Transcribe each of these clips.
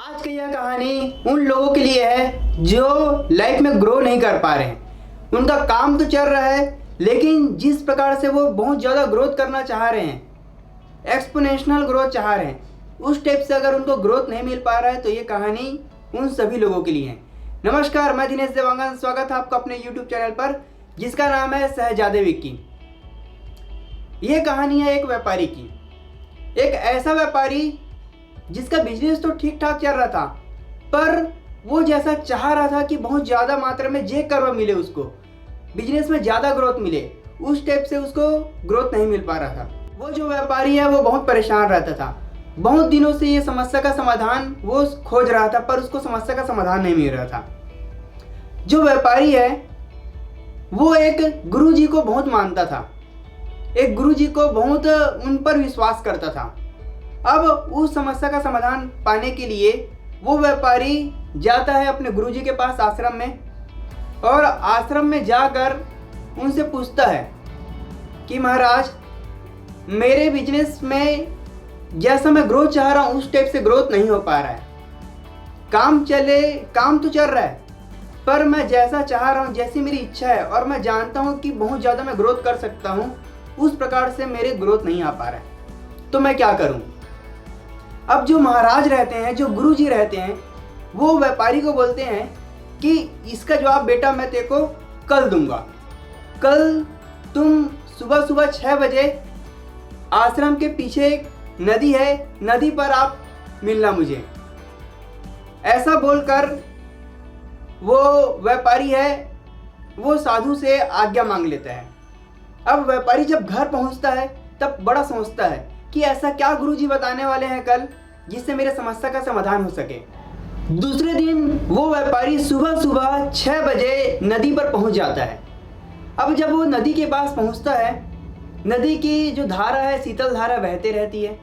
आज की यह कहानी उन लोगों के लिए है जो लाइफ में ग्रो नहीं कर पा रहे हैं। उनका काम तो चल रहा है, लेकिन जिस प्रकार से वो बहुत ज़्यादा ग्रोथ करना चाह रहे हैं, एक्सपोनेंशियल ग्रोथ चाह रहे हैं, उस टाइप से अगर उनको ग्रोथ नहीं मिल पा रहा है तो ये कहानी उन सभी लोगों के लिए है। नमस्कार, मैं दिनेश देवांगन, स्वागत है आपका अपने YouTube चैनल पर जिसका नाम है शहजादे विक्की। ये कहानी है एक व्यापारी की। एक ऐसा व्यापारी जिसका बिजनेस तो ठीक ठाक चल रहा था, पर वो जैसा चाह रहा था कि बहुत ज़्यादा मात्रा में जे कर्व मिले, उसको बिजनेस में ज़्यादा ग्रोथ मिले, उस टाइप से उसको ग्रोथ नहीं मिल पा रहा था। वो जो व्यापारी है वो बहुत परेशान रहता था। बहुत दिनों से ये समस्या का समाधान वो खोज रहा था, पर उसको समस्या का समाधान नहीं मिल रहा था। जो व्यापारी है वो एक गुरुजी को बहुत मानता था, एक गुरुजी को बहुत उन पर विश्वास करता था। अब उस समस्या का समाधान पाने के लिए वो व्यापारी जाता है अपने गुरुजी के पास आश्रम में, और आश्रम में जाकर उनसे पूछता है कि महाराज, मेरे बिजनेस में जैसा मैं ग्रोथ चाह रहा हूँ उस टाइप से ग्रोथ नहीं हो पा रहा है। काम तो चल रहा है, पर मैं जैसा चाह रहा हूँ, जैसी मेरी इच्छा है और मैं जानता हूँ कि बहुत ज़्यादा मैं ग्रोथ कर सकता हूँ, उस प्रकार से मेरे ग्रोथ नहीं आ पा रहा है। तो मैं क्या करूँ? अब जो महाराज रहते हैं, जो गुरुजी रहते हैं, वो व्यापारी को बोलते हैं कि इसका जवाब बेटा मैं तेरे को कल दूंगा। कल तुम सुबह सुबह 6 बजे आश्रम के पीछे एक नदी है, नदी पर आप मिलना मुझे। ऐसा बोलकर वो व्यापारी है वो साधु से आज्ञा मांग लेता है। अब व्यापारी जब घर पहुंचता है तब बड़ा सोचता है कि ऐसा क्या गुरुजी बताने वाले हैं कल जिससे मेरे समस्या का समाधान हो सके। दूसरे दिन वो व्यापारी सुबह सुबह 6 बजे नदी पर पहुंच जाता है। अब जब वो नदी के पास पहुंचता है, नदी की जो धारा है, शीतल धारा बहते रहती है,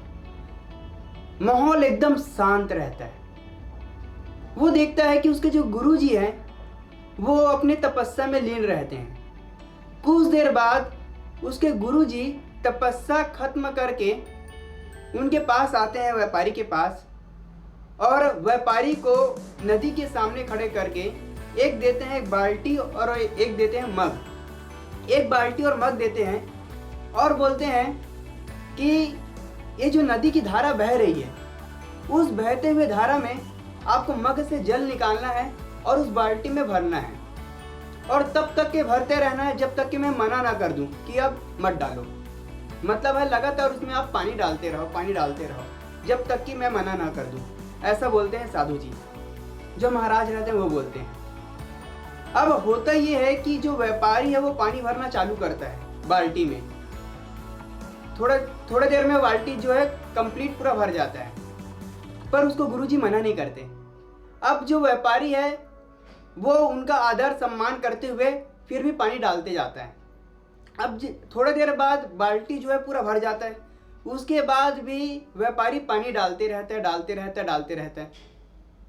माहौल एकदम शांत रहता है। वो देखता है कि उसके जो गुरुजी हैं वो अपने तपस्या में लीन रहते हैं। कुछ देर बाद उसके गुरुजी तपस्या खत्म करके उनके पास आते हैं, व्यापारी के पास, और व्यापारी को नदी के सामने खड़े करके एक देते हैं एक बाल्टी और एक देते हैं मग। एक बाल्टी और मग देते हैं और बोलते हैं कि ये जो नदी की धारा बह रही है, उस बहते हुए धारा में आपको मग से जल निकालना है और उस बाल्टी में भरना है, और तब तक के भरते रहना है जब तक कि मैं मना ना कर दूं कि अब मत डालो। मतलब है लगातार उसमें आप पानी डालते रहो जब तक कि मैं मना ना कर दूं। ऐसा बोलते हैं साधु जी, जो महाराज रहते हैं वो बोलते हैं। अब होता ये है कि जो व्यापारी है वो पानी भरना चालू करता है बाल्टी में। थोड़ा देर में बाल्टी जो है कंप्लीट पूरा भर जाता है, पर उसको गुरुजी मना नहीं करते। अब जो व्यापारी है वो उनका आदर सम्मान करते हुए फिर भी पानी डालते जाता है। अब थोड़ी देर बाद बाल्टी जो है पूरा भर जाता है। उसके बाद भी व्यापारी पानी डालते रहता है।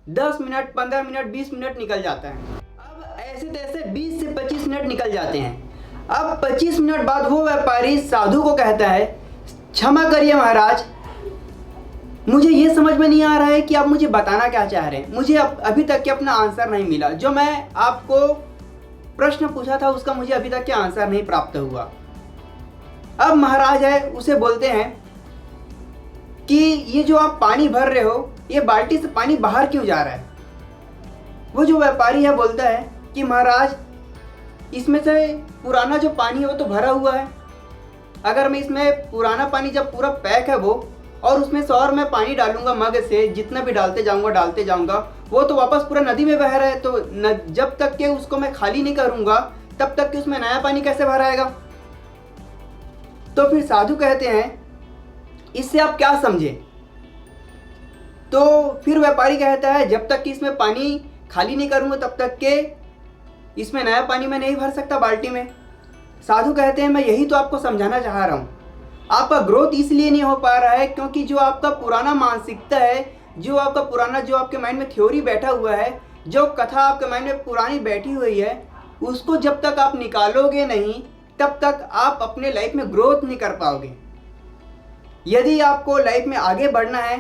10 मिनट, 15 मिनट, 20 मिनट निकल जाता है। अब ऐसे तैसे 20 से 25 मिनट निकल जाते हैं। अब 25 मिनट बाद वो व्यापारी साधु को कहता है, क्षमा करिए महाराज, मुझे ये समझ में नहीं आ रहा है कि आप मुझे बताना क्या चाह रहे हैं। मुझे अभी तक के अपना आंसर नहीं मिला। जो मैं आपको प्रश्न पूछा था उसका मुझे अभी तक के आंसर नहीं प्राप्त हुआ। अब महाराज है उसे बोलते हैं कि ये जो आप पानी भर रहे हो, ये बाल्टी से पानी बाहर क्यों जा रहा है? वो जो व्यापारी है बोलता है कि महाराज, इसमें से पुराना जो पानी है वो तो भरा हुआ है। अगर मैं इसमें पुराना पानी जब पूरा पैक है वो, और उसमें से और मैं पानी डालूंगा मग से, जितना भी डालते जाऊंगा, वो तो वापस पूरा नदी में बह रहा है। तो जब तक के उसको मैं खाली नहीं करूंगा तब तक कि उसमें नया पानी कैसे भर आएगा? तो फिर साधु कहते हैं, इससे आप क्या समझे? तो फिर व्यापारी कहता है, जब तक कि इसमें पानी खाली नहीं करूंगा तब तक के इसमें नया पानी मैं नहीं भर सकता बाल्टी में। साधु कहते हैं, मैं यही तो आपको समझाना चाह रहा हूँ। आपका ग्रोथ इसलिए नहीं हो पा रहा है क्योंकि जो आपका पुराना मानसिकता है, जो आपके माइंड में थ्योरी बैठा हुआ है, जो कथा आपके माइंड में पुरानी बैठी हुई है, उसको जब तक आप निकालोगे नहीं तब तक आप अपने लाइफ में ग्रोथ नहीं कर पाओगे। यदि आपको लाइफ में आगे बढ़ना है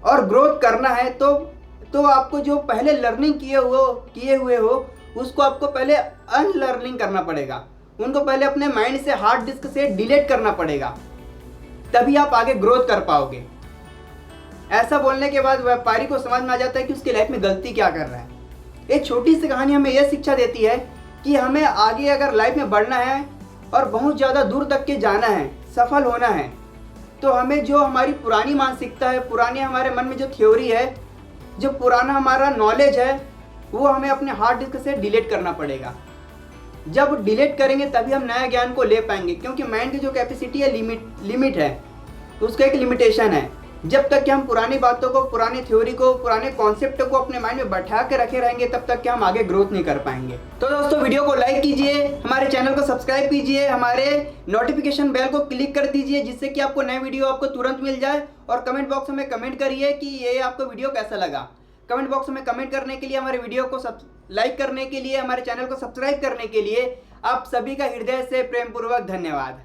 और ग्रोथ करना है तो तो आपको जो पहले लर्निंग किए हुए हो उसको आपको पहले अनलर्निंग करना पड़ेगा, उनको पहले अपने माइंड से, हार्ड डिस्क से डिलीट करना पड़ेगा, तभी आप आगे ग्रोथ कर पाओगे। ऐसा बोलने के बाद व्यापारी को समझ में आ जाता है कि उसकी लाइफ में गलती क्या कर रहा है। एक छोटी सी कहानी हमें यह शिक्षा देती है कि हमें आगे अगर लाइफ में बढ़ना है और बहुत ज़्यादा दूर तक के जाना है, सफल होना है, तो हमें जो हमारी पुरानी मानसिकता है, पुरानी हमारे मन में जो थ्योरी है, जो पुराना हमारा नॉलेज है, वो हमें अपने हार्ड डिस्क से डिलीट करना पड़ेगा। जब डिलीट करेंगे तभी हम नया ज्ञान को ले पाएंगे, क्योंकि माइंड की जो कैपेसिटी है लिमिट है, उसका एक लिमिटेशन है। जब तक कि हम पुरानी बातों को, पुरानी थ्योरी को, पुराने कॉन्सेप्ट को अपने माइंड में बैठा के रखे रहेंगे, तब तक कि हम आगे ग्रोथ नहीं कर पाएंगे। तो दोस्तों वीडियो को लाइक कीजिए, हमारे चैनल को सब्सक्राइब कीजिए, हमारे नोटिफिकेशन बेल को क्लिक कर दीजिए, जिससे कि आपको नए वीडियो आपको तुरंत मिल जाए। और कमेंट बॉक्स में कमेंट करिए कि ये आपको वीडियो कैसा लगा। कमेंट बॉक्स में कमेंट करने के लिए, हमारे वीडियो को लाइक करने के लिए, हमारे चैनल को सब्सक्राइब करने के लिए आप सभी का हृदय से प्रेमपूर्वक धन्यवाद।